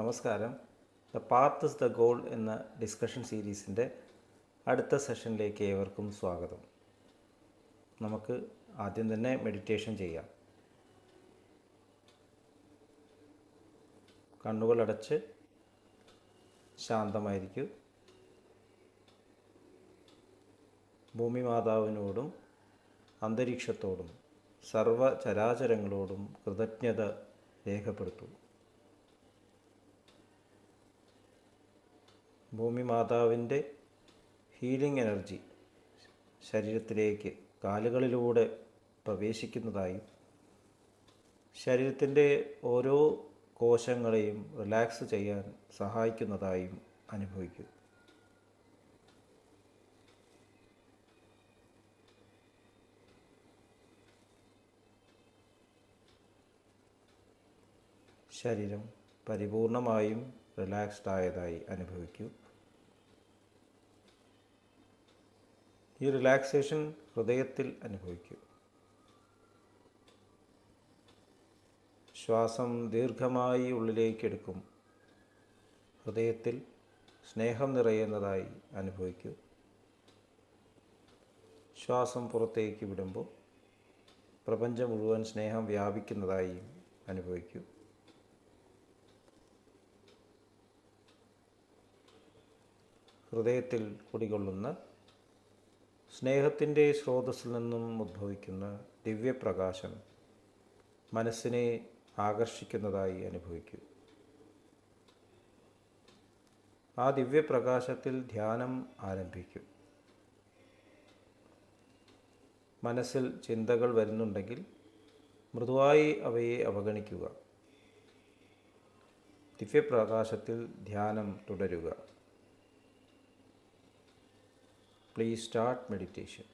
നമസ്കാരം. The path is the goal എന്ന discussion സീരീസിൻ്റെ അടുത്ത സെഷനിലേക്ക് ഏവർക്കും സ്വാഗതം. നമുക്ക് ആദ്യം തന്നെ മെഡിറ്റേഷൻ ചെയ്യാം. കണ്ണുകളടച്ച് ശാന്തമായിരിക്കൂ. ഭൂമി മാതാവിനോടും അന്തരീക്ഷത്തോടും സർവചരാചരങ്ങളോടും കൃതജ്ഞത രേഖപ്പെടുത്തൂ. ഭൂമി മാതാവിൻ്റെ ഹീലിംഗ് എനർജി ശരീരത്തിലേക്ക് കാലുകളിലൂടെ പ്രവേശിക്കുന്നതായും ശരീരത്തിൻ്റെ ഓരോ കോശങ്ങളെയും റിലാക്സ് ചെയ്യാൻ സഹായിക്കുന്നതായും അനുഭവിക്കും. ശരീരം പരിപൂർണമായും റിലാക്സ്ഡ് ആയതായി അനുഭവിക്കൂ. ഈ റിലാക്സേഷൻ ഹൃദയത്തിൽ അനുഭവിക്കൂ. ശ്വാസം ദീർഘമായി ഉള്ളിലേക്ക് എടുക്കും. ഹൃദയത്തിൽ സ്നേഹം നിറയുന്നതായി അനുഭവിക്കൂ. ശ്വാസം പുറത്തേക്ക് വിടുമ്പോൾ പ്രപഞ്ചം മുഴുവൻ സ്നേഹം വ്യാപിക്കുന്നതായി അനുഭവിക്കൂ. ഹൃദയത്തിൽ കുടികൊള്ളുന്ന സ്നേഹത്തിൻ്റെ സ്രോതസ്സിൽ നിന്നും ഉദ്ഭവിക്കുന്ന ദിവ്യപ്രകാശം മനസ്സിനെ ആകർഷിക്കുന്നതായി അനുഭവിക്കൂ. ആ ദിവ്യപ്രകാശത്തിൽ ധ്യാനം ആരംഭിക്കൂ. മനസ്സിൽ ചിന്തകൾ വരുന്നുണ്ടെങ്കിൽ മൃദുവായി അവയെ അവഗണിക്കുക. ദിവ്യപ്രകാശത്തിൽ ധ്യാനം തുടരുക. Please start meditation.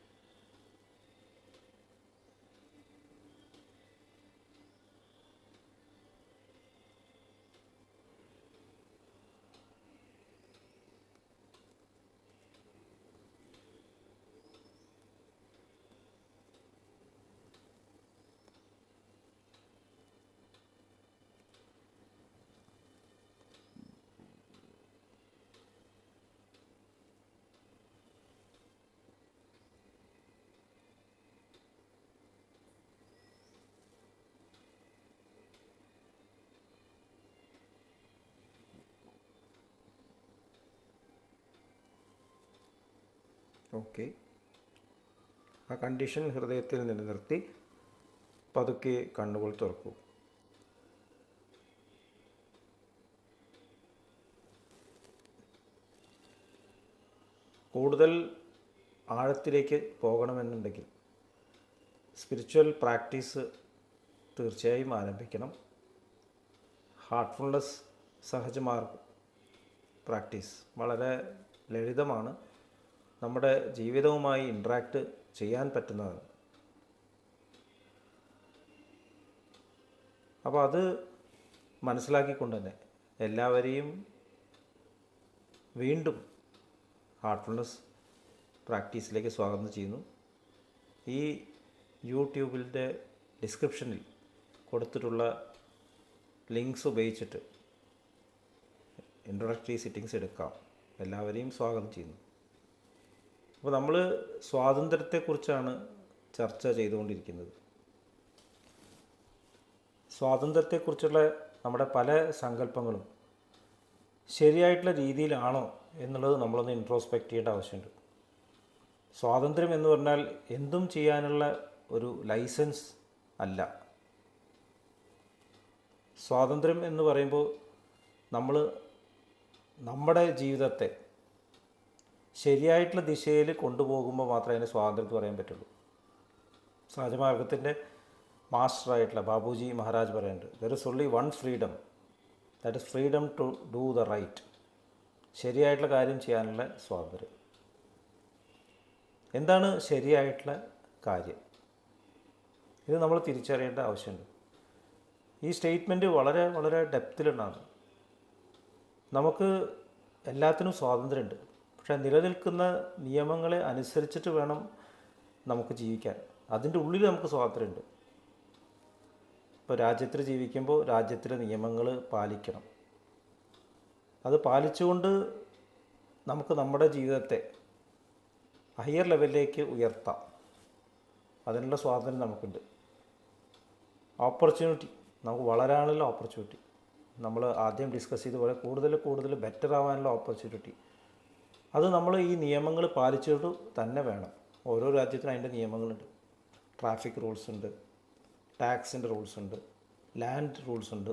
ഓക്കെ, ആ കണ്ടീഷൻ ഹൃദയത്തിൽ നിലനിർത്തി പതുക്കെ കണ്ണുകൾ തുറക്കൂ. കൂടുതൽ ആഴത്തിലേക്ക് പോകണമെന്നുണ്ടെങ്കിൽ സ്പിരിച്വൽ പ്രാക്ടീസ് തീർച്ചയായും ആരംഭിക്കണം. ഹാർട്ട്ഫുൾനെസ് സഹജമാർഗം പ്രാക്ടീസ് വളരെ ലളിതമാണ്. നമ്മുടെ ജീവിതവുമായി ഇൻട്രാക്റ്റ് ചെയ്യാൻ പറ്റുന്നതാണ്. അപ്പോൾ അത് മനസ്സിലാക്കിക്കൊണ്ട് തന്നെ എല്ലാവരെയും വീണ്ടും ഹാർട്ട്ഫുൾനെസ് പ്രാക്ടീസിലേക്ക് സ്വാഗതം ചെയ്യുന്നു. ഈ യൂട്യൂബിൻ്റെ ഡിസ്ക്രിപ്ഷനിൽ കൊടുത്തിട്ടുള്ള ലിങ്ക്സ് ഉപയോഗിച്ചിട്ട് ഇൻട്രൊഡക്ടറി സിറ്റിങ്സ് എടുക്കാം. എല്ലാവരെയും സ്വാഗതം ചെയ്യുന്നു. അപ്പോൾ നമ്മൾ സ്വാതന്ത്ര്യത്തെക്കുറിച്ചാണ് ചർച്ച ചെയ്തുകൊണ്ടിരിക്കുന്നത്. സ്വാതന്ത്ര്യത്തെക്കുറിച്ചുള്ള നമ്മുടെ പല സങ്കല്പങ്ങളും ശരിയായിട്ടുള്ള രീതിയിലാണോ എന്നുള്ളത് നമ്മളൊന്ന് ഇൻട്രോസ്പെക്റ്റ് ചെയ്യേണ്ട ആവശ്യമുണ്ട്. സ്വാതന്ത്ര്യം എന്ന് പറഞ്ഞാൽ എന്തും ചെയ്യാനുള്ള ഒരു ലൈസൻസ് അല്ല. സ്വാതന്ത്ര്യം എന്ന് പറയുമ്പോൾ നമ്മൾ നമ്മുടെ ജീവിതത്തെ ശരിയായിട്ടുള്ള ദിശയിൽ കൊണ്ടുപോകുമ്പോൾ മാത്രമേ അതിന് സ്വാതന്ത്ര്യം പറയാൻ പറ്റുള്ളൂ. സഹജമാർഗത്തിൻ്റെ മാസ്റ്ററായിട്ടുള്ള ബാബുജി മഹാരാജ് പറയുന്നുണ്ട്, there is only one freedom, that is freedom to do the right. ശരിയായിട്ടുള്ള കാര്യം ചെയ്യാനുള്ള സ്വാതന്ത്ര്യം. എന്താണ് ശരിയായിട്ടുള്ള കാര്യം? ഇത് നമ്മൾ തിരിച്ചറിയേണ്ട ആവശ്യമുണ്ട്. ഈ സ്റ്റേറ്റ്മെൻറ്റ് വളരെ വളരെ ഡെപ്തിലുണ്ടാണ്. നമുക്ക് എല്ലാത്തിനും സ്വാതന്ത്ര്യമുണ്ട്. പക്ഷേ നിലനിൽക്കുന്ന നിയമങ്ങളെ അനുസരിച്ചിട്ട് വേണം നമുക്ക് ജീവിക്കാൻ. അതിൻ്റെ ഉള്ളിൽ നമുക്ക് സ്വാതന്ത്ര്യമുണ്ട്. ഇപ്പോൾ രാജ്യത്തിൽ ജീവിക്കുമ്പോൾ രാജ്യത്തിലെ നിയമങ്ങൾ പാലിക്കണം. അത് പാലിച്ചുകൊണ്ട് നമുക്ക് നമ്മുടെ ജീവിതത്തെ ഹയർ ലെവലിലേക്ക് ഉയർത്താം. അതിനുള്ള സ്വാതന്ത്ര്യം നമുക്കുണ്ട്. ഓപ്പർച്യൂണിറ്റി, നമുക്ക് വളരാനുള്ള ഓപ്പർച്യൂണിറ്റി, നമ്മൾ ആദ്യം ഡിസ്കസ് ചെയ്ത പോലെ കൂടുതൽ ബെറ്റർ ആവാനുള്ള ഓപ്പർച്യൂണിറ്റി, അത് നമ്മൾ ഈ നിയമങ്ങൾ പാലിച്ചിട്ട് തന്നെ വേണം. ഓരോ രാജ്യത്തിനും അതിൻ്റെ നിയമങ്ങളുണ്ട്. ട്രാഫിക് റൂൾസ് ഉണ്ട്, ടാക്സിൻ്റെ റൂൾസ് ഉണ്ട്, ലാൻഡ് റൂൾസ് ഉണ്ട്.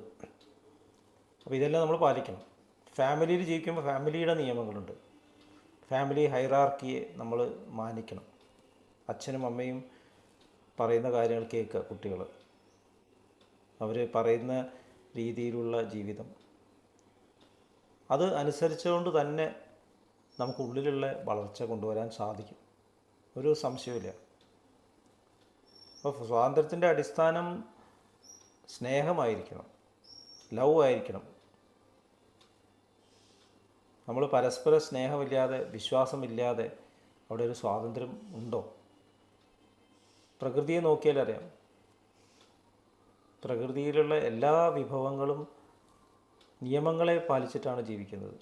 അപ്പോൾ ഇതെല്ലാം നമ്മൾ പാലിക്കണം. ഫാമിലിയിൽ ജീവിക്കുമ്പോൾ ഫാമിലിയുടെ നിയമങ്ങളുണ്ട്. ഫാമിലി ഹൈറാർക്കിയെ നമ്മൾ മാനിക്കണം. അച്ഛനും അമ്മയും പറയുന്ന കാര്യങ്ങൾ കേൾക്കുക. കുട്ടികൾ അവർ പറയുന്ന രീതിയിലുള്ള ജീവിതം, അത് അനുസരിച്ചുകൊണ്ട് തന്നെ നമുക്കുള്ളിലുള്ള വളർച്ച കൊണ്ടുവരാൻ സാധിക്കും. ഒരു സംശയമില്ല. അപ്പോൾ സ്വാതന്ത്ര്യത്തിൻ്റെ അടിസ്ഥാനം സ്നേഹമായിരിക്കണം, ലവ് ആയിരിക്കണം. നമ്മൾ പരസ്പര സ്നേഹമില്ലാതെ, വിശ്വാസമില്ലാതെ അവിടെ ഒരു സ്വാതന്ത്ര്യം ഉണ്ടോ? പ്രകൃതിയെ നോക്കിയാൽ അറിയാം. പ്രകൃതിയിലുള്ള എല്ലാ വിഭവങ്ങളും നിയമങ്ങളെ പാലിച്ചിട്ടാണ് ജീവിക്കുന്നത്.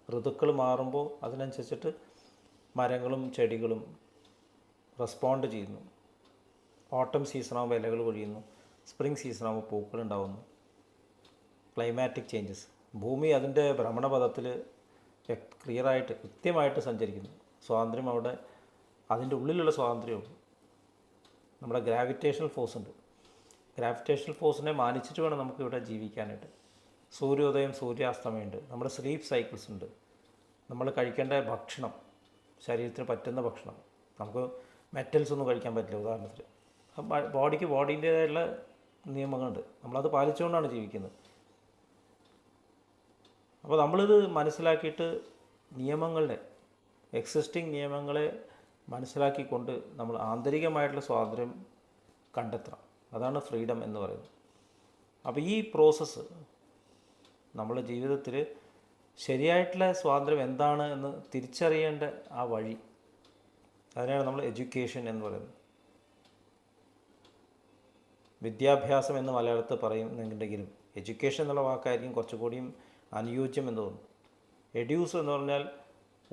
ഋതുക്കൾ മാറുമ്പോൾ അതിനനുസരിച്ചിട്ട് മരങ്ങളും ചെടികളും റെസ്പോണ്ട് ചെയ്യുന്നു. ഓട്ടം സീസണാകുമ്പോൾ ഇലകൾ പൊഴിയുന്നു, സ്പ്രിംഗ് സീസണാകുമ്പോൾ പൂക്കളുണ്ടാവുന്നു. Climatic changes. ഭൂമി അതിൻ്റെ ഭ്രമണപഥത്തിൽ ക്ലിയറായിട്ട് കൃത്യമായിട്ട് സഞ്ചരിക്കുന്നു. സ്വാതന്ത്ര്യം അവിടെ അതിൻ്റെ ഉള്ളിലുള്ള സ്വാതന്ത്ര്യമുള്ളൂ. നമ്മുടെ ഗ്രാവിറ്റേഷണൽ ഫോഴ്സ് ഉണ്ട്. ഗ്രാവിറ്റേഷണൽ ഫോഴ്സിനെ മാനിച്ചിട്ട് വേണം നമുക്കിവിടെ ജീവിക്കാനായിട്ട്. സൂര്യോദയം സൂര്യാസ്തമയമുണ്ട്. നമ്മുടെ സ്ലീപ്പ് സൈക്കിൾസ് ഉണ്ട്. നമ്മൾ കഴിക്കേണ്ട ഭക്ഷണം, ശരീരത്തിന് പറ്റുന്ന ഭക്ഷണം. നമുക്ക് മെറ്റൽസ് ഒന്നും കഴിക്കാൻ പറ്റില്ല ഉദാഹരണത്തിന്. ബോഡിക്ക് ബോഡീൻ്റേതായുള്ള നിയമങ്ങളുണ്ട്. നമ്മളത് പാലിച്ചുകൊണ്ടാണ് ജീവിക്കുന്നത്. അപ്പോൾ നമ്മളിത് മനസ്സിലാക്കിയിട്ട് നിയമങ്ങളുടെ എക്സിസ്റ്റിംഗ് നിയമങ്ങളെ മനസ്സിലാക്കിക്കൊണ്ട് നമ്മൾ ആന്തരികമായിട്ടുള്ള സ്വാതന്ത്ര്യം കണ്ടെത്തണം. അതാണ് ഫ്രീഡം എന്ന് പറയുന്നത്. അപ്പോൾ ഈ പ്രോസസ്സ് നമ്മുടെ ജീവിതത്തിൽ ശരിയായിട്ടുള്ള സ്വാതന്ത്ര്യം എന്താണ് എന്ന് തിരിച്ചറിയേണ്ട ആ വഴി, അതിനാണ് നമ്മൾ എഡ്യൂക്കേഷൻ എന്ന് പറയുന്നത്. വിദ്യാഭ്യാസം എന്ന് മലയാളത്തിൽ പറയുന്നുണ്ടെങ്കിലും എഡ്യൂക്കേഷൻ എന്നുള്ള വാക്കായിരിക്കും കുറച്ചുകൂടിയും അനുയോജ്യം എന്ന് തോന്നുന്നു. എഡ്യൂസ് എന്ന് പറഞ്ഞാൽ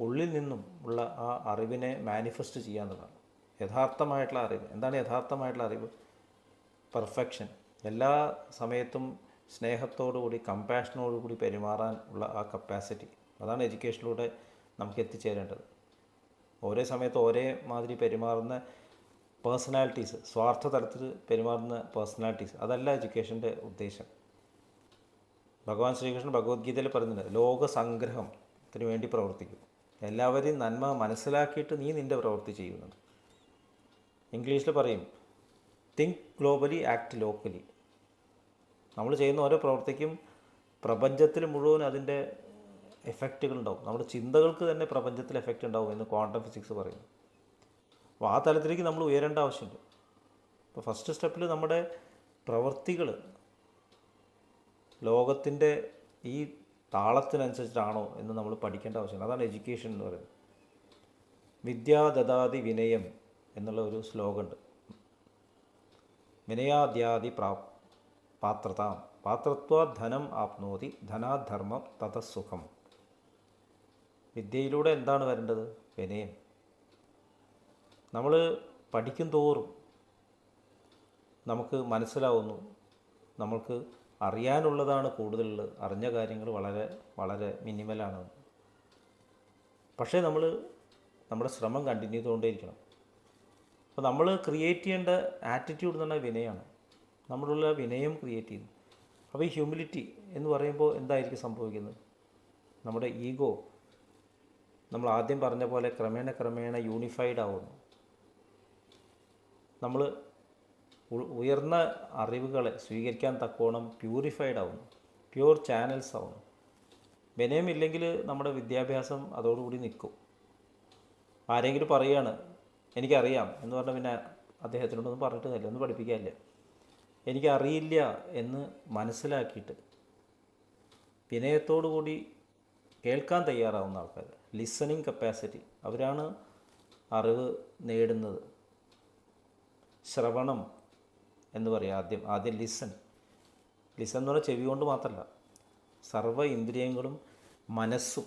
ഉള്ളിൽ നിന്നും ഉള്ള ആ അറിവിനെ മാനിഫെസ്റ്റ് ചെയ്യാന്നുള്ളതാണ് യഥാർത്ഥമായിട്ടുള്ള അറിവ്. എന്താണ് യഥാർത്ഥമായിട്ടുള്ള അറിവ്? പെർഫെക്ഷൻ. എല്ലാ സമയത്തും സ്നേഹത്തോടുകൂടി കമ്പാഷനോടുകൂടി പെരുമാറാൻ ഉള്ള ആ കപ്പാസിറ്റി, അതാണ് എഡ്യൂക്കേഷനിലൂടെ നമുക്ക് എത്തിച്ചേരേണ്ടത്. ഒരേ സമയത്ത് ഒരേ മാതിരി പെരുമാറുന്ന പേഴ്സണാലിറ്റീസ്, സ്വാർത്ഥ തലത്തിൽ പെരുമാറുന്ന പേഴ്സണാലിറ്റീസ്, അതല്ല എഡ്യൂക്കേഷൻ്റെ ഉദ്ദേശം. ഭഗവാൻ ശ്രീകൃഷ്ണൻ ഭഗവത്ഗീതയിൽ പറയുന്നുണ്ട്, ലോകസംഗ്രഹത്തിന് വേണ്ടി പ്രവർത്തിക്കും. എല്ലാവരെയും നന്മ മനസ്സിലാക്കിയിട്ട് നീ നിൻ്റെ പ്രവൃത്തി ചെയ്യുന്നുണ്ട്. ഇംഗ്ലീഷിൽ പറയും തിങ്ക് ഗ്ലോബലി ആക്ട് ലോക്കലി. നമ്മൾ ചെയ്യുന്ന ഓരോ പ്രവൃത്തിക്കും പ്രപഞ്ചത്തിൽ മുഴുവൻ അതിൻ്റെ എഫക്റ്റുകളുണ്ടാവും. നമ്മുടെ ചിന്തകൾക്ക് തന്നെ പ്രപഞ്ചത്തിൽ എഫക്റ്റ് ഉണ്ടാവും എന്ന് ക്വാണ്ടം ഫിസിക്സ് പറയുന്നു. അപ്പോൾ ആ തലത്തിലേക്ക് നമ്മൾ ഉയരേണ്ട ആവശ്യമുണ്ട്. അപ്പോൾ ഫസ്റ്റ് സ്റ്റെപ്പിൽ നമ്മുടെ പ്രവൃത്തികൾ ലോകത്തിൻ്റെ ഈ താളത്തിനനുസരിച്ചിട്ടാണോ എന്ന് നമ്മൾ പഠിക്കേണ്ട ആവശ്യമുണ്ട്. അതാണ് എഡ്യൂക്കേഷൻ എന്ന് പറയുന്നത്. വിദ്യാ ദദാതി വിനയം എന്നുള്ള ഒരു ശ്ലോകമുണ്ട്. വിനയാദ്യാദി പാത്രതാം പാത്രത്വാ ധനം ആപ്നോതി ധനാധർമ്മം തതസുഖം. വിദ്യയിലൂടെ എന്താണ് വരേണ്ടത്? വിനയം. നമ്മൾ പഠിക്കും തോറും നമുക്ക് മനസ്സിലാവുന്നു നമ്മൾക്ക് അറിയാനുള്ളതാണ് കൂടുതലുള്ളത്, അറിഞ്ഞ കാര്യങ്ങൾ വളരെ വളരെ മിനിമലാണ്. പക്ഷേ നമ്മൾ നമ്മുടെ ശ്രമം കണ്ടിന്യൂ ചെയ്തുകൊണ്ടേയിരിക്കണം. അപ്പോൾ നമ്മൾ ക്രിയേറ്റ് ചെയ്യേണ്ട ആറ്റിറ്റ്യൂഡ് എന്ന് പറഞ്ഞാൽ വിനയമാണ്. നമ്മളുള്ള വിനയം ക്രിയേറ്റ് ചെയ്യുന്നു. അപ്പോൾ ഈ ഹ്യൂമിലിറ്റി എന്ന് പറയുമ്പോൾ എന്തായിരിക്കും സംഭവിക്കുന്നത്? നമ്മുടെ ഈഗോ നമ്മൾ ആദ്യം പറഞ്ഞ പോലെ ക്രമേണ യൂണിഫൈഡ് ആവുന്നു. നമ്മൾ ഉയർന്ന അറിവുകളെ സ്വീകരിക്കാൻ തക്കോണം പ്യൂരിഫൈഡ് ആവുന്നു, പ്യൂർ ചാനൽസ് ആവുന്നു. വിനയമില്ലെങ്കിൽ നമ്മുടെ വിദ്യാഭ്യാസം അതോടുകൂടി നിൽക്കും. ആരെങ്കിലും പറയുകയാണ് എനിക്കറിയാം എന്ന് പറഞ്ഞാൽ പിന്നെ അദ്ദേഹത്തിനോടൊന്നും പറഞ്ഞിട്ട് കാര്യമില്ല, ഒന്നും പഠിപ്പിക്കാനില്ല. എനിക്കറിയില്ല എന്ന് മനസ്സിലാക്കിയിട്ട് വിനയത്തോടു കൂടി കേൾക്കാൻ തയ്യാറാവുന്ന ആൾക്കാർ, ലിസണിങ് കപ്പാസിറ്റി, അവരാണ് അറിവ് നേടുന്നത്. ശ്രവണം എന്ന് പറയാം. ആദ്യം ലിസൺ എന്ന് പറഞ്ഞാൽ ചെവി കൊണ്ട് മാത്രമല്ല, സർവ്വ ഇന്ദ്രിയങ്ങളും മനസ്സും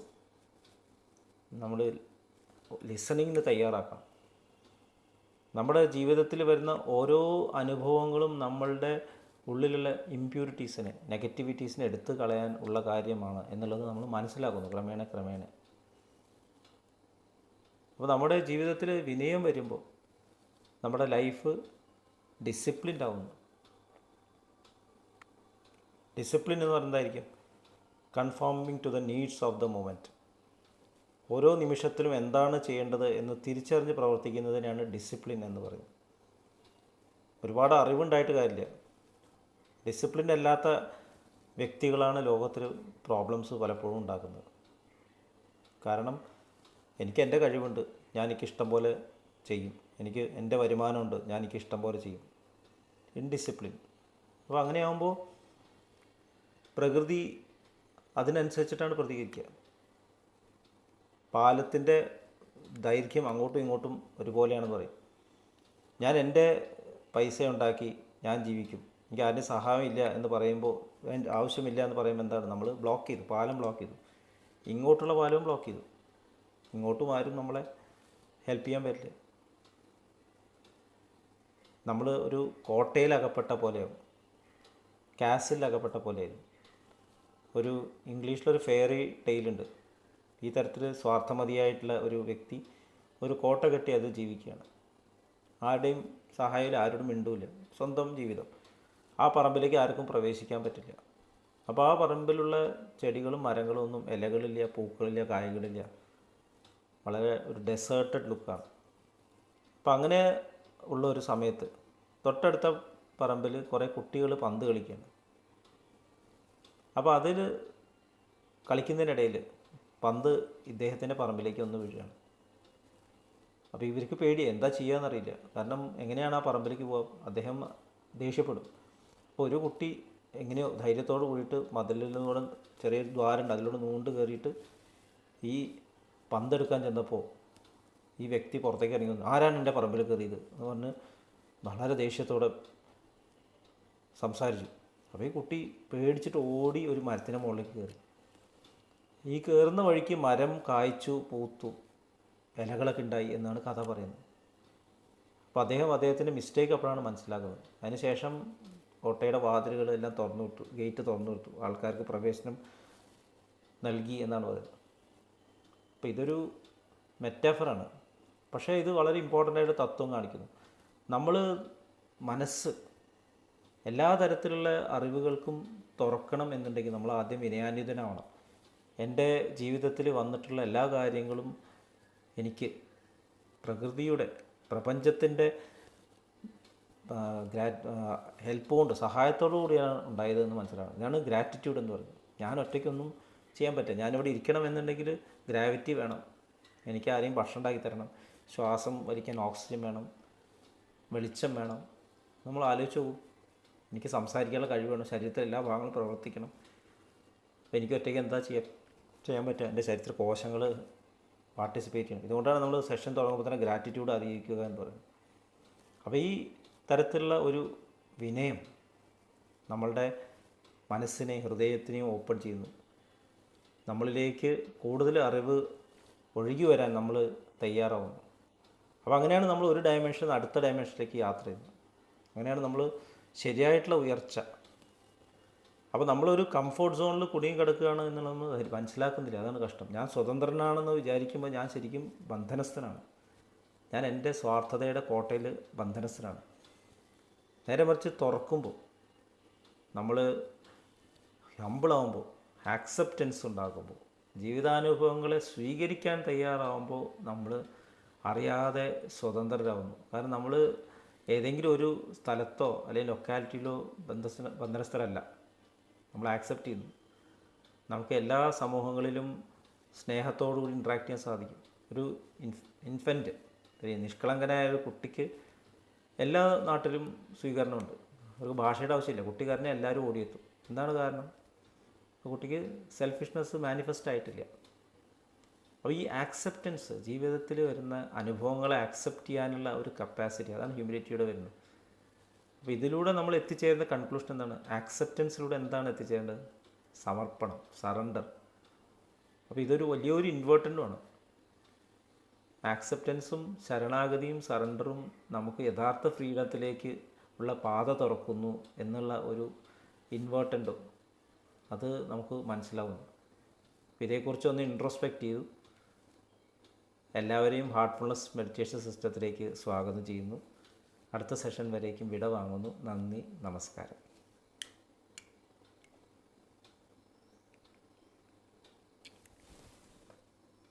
നമ്മൾ ലിസണിങ്ങിന് തയ്യാറാക്കണം. നമ്മുടെ ജീവിതത്തിൽ വരുന്ന ഓരോ അനുഭവങ്ങളും നമ്മളുടെ ഉള്ളിലുള്ള ഇമ്പ്യൂരിറ്റീസിനെ, നെഗറ്റിവിറ്റീസിനെ എടുത്തു കളയാൻ ഉള്ള കാര്യമാണ് എന്നുള്ളത് നമ്മൾ മനസ്സിലാക്കുന്നു ക്രമേണ. അപ്പോൾ നമ്മുടെ ജീവിതത്തിൽ വിനയം വരുമ്പോൾ നമ്മുടെ ലൈഫ് ഡിസിപ്ലിൻഡ് ആവുന്നു. ഡിസിപ്ലിൻ എന്ന് പറയുന്നതായിരിക്കും conforming to the needs of the moment. ഓരോ നിമിഷത്തിലും എന്താണ് ചെയ്യേണ്ടത് എന്ന് തിരിച്ചറിഞ്ഞ് പ്രവർത്തിക്കുന്നതിനാണ് ഡിസിപ്ലിൻ എന്ന് പറയുന്നത്. ഒരുപാട് അറിവുണ്ടായിട്ട് കാര്യമില്ല. ഡിസിപ്ലിൻ അല്ലാത്ത വ്യക്തികളാണ് ലോകത്തിൽ പ്രോബ്ലംസ് പലപ്പോഴും ഉണ്ടാക്കുന്നത്. കാരണം എനിക്ക് എൻ്റെ കഴിവുണ്ട്, എനിക്കിഷ്ടം പോലെ ചെയ്യും, എനിക്ക് എൻ്റെ വരുമാനമുണ്ട്, എനിക്കിഷ്ടം പോലെ ചെയ്യും. ഇൻഡിസിപ്ലിൻ. അപ്പോൾ അങ്ങനെയാകുമ്പോൾ പ്രകൃതി അതിനനുസരിച്ചിട്ടാണ് പ്രതികരിക്കുക. പാലത്തിൻ്റെ ദൈർഘ്യം അങ്ങോട്ടും ഇങ്ങോട്ടും ഒരുപോലെയാണെന്ന് പറയും. ഞാൻ എൻ്റെ പൈസ ഉണ്ടാക്കി ഞാൻ ജീവിക്കും, എനിക്ക് ആരുടെയും സഹായം ഇല്ല എന്ന് പറയുമ്പോൾ, ആവശ്യമില്ല എന്ന് പറയുമ്പോൾ എന്താണ്, നമ്മൾ ബ്ലോക്ക് ചെയ്തു, പാലം ബ്ലോക്ക് ചെയ്തു. ഇങ്ങോട്ടുള്ള പാലവും ബ്ലോക്ക് ചെയ്തു. ഇങ്ങോട്ടും ആരും നമ്മളെ ഹെൽപ്പ് ചെയ്യാൻ പറ്റില്ല. നമ്മൾ ഒരു കോട്ടയിൽ അകപ്പെട്ട പോലെയാവും, കാസിൽ അകപ്പെട്ട പോലെയായിരുന്നു. ഒരു ഇംഗ്ലീഷിലൊരു ഫെയറി ടെയിലുണ്ട്. ഈ തരത്തിൽ സ്വാർത്ഥമതിയായിട്ടുള്ള ഒരു വ്യക്തി ഒരു കോട്ട കെട്ടി അത് ജീവിക്കുകയാണ്. ആരുടെയും സഹായം ആരോടും മിണ്ടൂല, സ്വന്തം ജീവിതം. ആ പറമ്പിലേക്ക് ആർക്കും പ്രവേശിക്കാൻ പറ്റില്ല. അപ്പോൾ ആ പറമ്പിലുള്ള ചെടികളും മരങ്ങളും ഒന്നും ഇലകളില്ല, പൂക്കളില്ല, കായകളില്ല. വളരെ ഒരു ഡെസേർട്ടഡ് ലുക്കാണ്. അപ്പം അങ്ങനെ ഉള്ള ഒരു സമയത്ത് തൊട്ടടുത്ത പറമ്പിൽ കുറേ കുട്ടികൾ പന്ത് കളിക്കുകയാണ്. അപ്പോൾ അതിൽ കളിക്കുന്നതിനിടയിൽ പന്ത് ഇദ്ദേഹത്തിൻ്റെ പറമ്പിലേക്ക് ഒന്ന് വീഴുകയാണ്. അപ്പോൾ ഇവർക്ക് പേടി, എന്താ ചെയ്യാന്നറിയില്ല. കാരണം എങ്ങനെയാണ് ആ പറമ്പിലേക്ക് പോകാം? അദ്ദേഹം ദേഷ്യപ്പെടും. അപ്പോൾ ഒരു കുട്ടി എങ്ങനെയോ ധൈര്യത്തോട് കൂടിയിട്ട് മതിലിലൂടെ ചെറിയൊരു ദ്വാരമുണ്ട്, അതിലൂടെ നൂണ്ട് കയറിയിട്ട് ഈ പന്തെടുക്കാൻ ചെന്നപ്പോൾ ഈ വ്യക്തി പുറത്തേക്ക് ഇറങ്ങി വന്നു. ആരാണ് എൻ്റെ പറമ്പിൽ കയറിയത് എന്ന് പറഞ്ഞ് വളരെ ദേഷ്യത്തോടെ സംസാരിച്ചു. അപ്പോൾ ഈ കുട്ടി പേടിച്ചിട്ട് ഓടി ഒരു മരത്തിൻ്റെ മുകളിലേക്ക് കയറി. ഈ കയറുന്ന വഴിക്ക് മരം കായ്ച്ചു, പൂത്തു, ഇലകളൊക്കെ ഉണ്ടായി എന്നാണ് കഥ പറയുന്നത്. അപ്പോൾ അദ്ദേഹത്തിൻ്റെ മിസ്റ്റേക്ക് അപ്പോഴാണ് മനസ്സിലാക്കുന്നത്. അതിനുശേഷം കോട്ടയുടെ വാതിലുകളെല്ലാം തുറന്നു വിട്ടു, ഗേറ്റ് തുറന്നു വിട്ടു, ആൾക്കാർക്ക് പ്രവേശനം നൽകി എന്നാണ് പറയുന്നത്. അപ്പോൾ ഇതൊരു മെറ്റാഫറാണ്, പക്ഷേ ഇത് വളരെ ഇമ്പോർട്ടൻ്റ് ആയിട്ട് തത്വം കാണിക്കുന്നു. നമ്മൾ മനസ്സ് എല്ലാ തരത്തിലുള്ള അറിവുകൾക്കും തുറക്കണം എന്നുണ്ടെങ്കിൽ നമ്മൾ ആദ്യം വിനയാന്വിതനാവണം. എൻ്റെ ജീവിതത്തിൽ വന്നിട്ടുള്ള എല്ലാ കാര്യങ്ങളും എനിക്ക് പ്രകൃതിയുടെ, പ്രപഞ്ചത്തിൻ്റെ ഹെൽപ്പ് കൊണ്ട്, സഹായത്തോടു കൂടിയാണ് ഉണ്ടായതെന്ന് മനസ്സിലാവണം. ഇതാണ് ഗ്രാറ്റിറ്റ്യൂഡ് എന്ന് പറയുന്നത്. ഞാൻ ഒറ്റയ്ക്കൊന്നും ചെയ്യാൻ പറ്റില്ല. ഞാനിവിടെ ഇരിക്കണം എന്നുണ്ടെങ്കിൽ ഗ്രാവിറ്റി വേണം, എനിക്ക് ആരെയും ഭക്ഷണം ഉണ്ടാക്കി തരണം, ശ്വാസം വലിക്കാൻ ഓക്സിജൻ വേണം, വെളിച്ചം വേണം. നമ്മൾ ആലോചിച്ച് പോകും. എനിക്ക് സംസാരിക്കാനുള്ള കഴിവ് വേണം, ശരീരത്തിലെ എല്ലാ ഭാഗങ്ങളും പ്രവർത്തിക്കണം. അപ്പോൾ എനിക്ക് ഒറ്റയ്ക്ക് എന്താ ചെയ്യാൻ പറ്റുക? എൻ്റെ ശരീരത്തിലെ കോശങ്ങൾ പാർട്ടിസിപ്പേറ്റ് ചെയ്യണം. ഇതുകൊണ്ടാണ് നമ്മൾ സെഷൻ തുടങ്ങുമ്പോൾ തന്നെ ഗ്രാറ്റിറ്റ്യൂഡ് അറിയിക്കുക എന്ന് പറയുന്നത്. അപ്പോൾ ഈ തരത്തിലുള്ള ഒരു വിനയം നമ്മളുടെ മനസ്സിനെയും ഹൃദയത്തിനെയും ഓപ്പൺ ചെയ്യുന്നു. നമ്മളിലേക്ക് കൂടുതൽ അറിവ് ഒഴുകി വരാൻ നമ്മൾ തയ്യാറാവുന്നു. അപ്പോൾ അങ്ങനെയാണ് നമ്മൾ ഒരു ഡയമെൻഷനിൽ നിന്ന് അടുത്ത ഡയമെൻഷനിലേക്ക് യാത്ര ചെയ്യുന്നത്. അങ്ങനെയാണ് നമ്മൾ ശരിയായിട്ടുള്ള ഉയർച്ച. അപ്പോൾ നമ്മളൊരു കംഫോർട്ട് സോണിൽ കുടുങ്ങി കിടക്കുകയാണ് എന്നുള്ളതൊന്നും മനസ്സിലാക്കുന്നില്ല. അതാണ് കഷ്ടം. ഞാൻ സ്വതന്ത്രനാണെന്ന് വിചാരിക്കുമ്പോൾ ഞാൻ ശരിക്കും ബന്ധനസ്ഥനാണ്. ഞാൻ എൻ്റെ സ്വാർത്ഥതയുടെ കോട്ടയിൽ ബന്ധനസ്ഥനാണ്. നേരെ മറിച്ച് തുറക്കുമ്പോൾ, നമ്മൾ ഹമ്പിളാവുമ്പോൾ, ആക്സെപ്റ്റൻസ് ഉണ്ടാകുമ്പോൾ, ജീവിതാനുഭവങ്ങളെ സ്വീകരിക്കാൻ തയ്യാറാവുമ്പോൾ നമ്മൾ അറിയാതെ സ്വതന്ത്രരാകുന്നു. കാരണം നമ്മൾ ഏതെങ്കിലും ഒരു സ്ഥലത്തോ അല്ലെങ്കിൽ ലൊക്കാലിറ്റിയിലോ ബന്ധനസ്ഥരല്ല. നമ്മൾ ആക്സെപ്റ്റ് ചെയ്യുന്നു. നമുക്ക് എല്ലാ സമൂഹങ്ങളിലും സ്നേഹത്തോടുകൂടി ഇൻട്രാക്ട് ചെയ്യാൻ സാധിക്കും. ഒരു ഇൻഫൻറ്റ്, നിഷ്കളങ്കനായ ഒരു കുട്ടിക്ക് എല്ലാ നാട്ടിലും സ്വീകരണമുണ്ട്. അവർക്ക് ഭാഷയുടെ ആവശ്യമില്ല. കുട്ടിക്കാരനെ എല്ലാവരും ഓടിയെത്തും. എന്താണ് കാരണം? കുട്ടിക്ക് സെൽഫിഷ്നെസ് മാനിഫെസ്റ്റ് ആയിട്ടില്ല. അപ്പോൾ ഈ ആക്സെപ്റ്റൻസ്, ജീവിതത്തിൽ വരുന്ന അനുഭവങ്ങളെ ആക്സെപ്റ്റ് ചെയ്യാനുള്ള ഒരു കപ്പാസിറ്റി, അതാണ് ഹ്യൂമിലിറ്റിയുടെ വരുന്നത്. അപ്പോൾ ഇതിലൂടെ നമ്മൾ എത്തിച്ചേരുന്ന കൺക്ലൂഷൻ എന്താണ്? ആക്സെപ്റ്റൻസിലൂടെ എന്താണ് എത്തിച്ചേരേണ്ടത്? സമർപ്പണം, സറണ്ടർ. അപ്പോൾ ഇതൊരു വലിയൊരു ഇൻവേർട്ടൻ്റുമാണ്. ആക്സെപ്റ്റൻസും ശരണാഗതിയും സറണ്ടറും നമുക്ക് യഥാർത്ഥ ഫ്രീഡത്തിലേക്ക് ഉള്ള പാത തുറക്കുന്നു എന്നുള്ള ഒരു ഇൻവേർട്ടൻ്റും അത് നമുക്ക് മനസ്സിലാവുന്നു. ഇതേക്കുറിച്ചൊന്ന് ഇൻട്രോസ്പെക്റ്റ് ചെയ്തു. എല്ലാവരെയും ഹാർട്ട്ഫുൾനെസ് മെഡിറ്റേഷൻ സിസ്റ്റത്തിലേക്ക് സ്വാഗതം ചെയ്യുന്നു. അടുത്ത സെഷൻ വരേക്കും വിട വാങ്ങുന്നു. നന്ദി, നമസ്കാരം.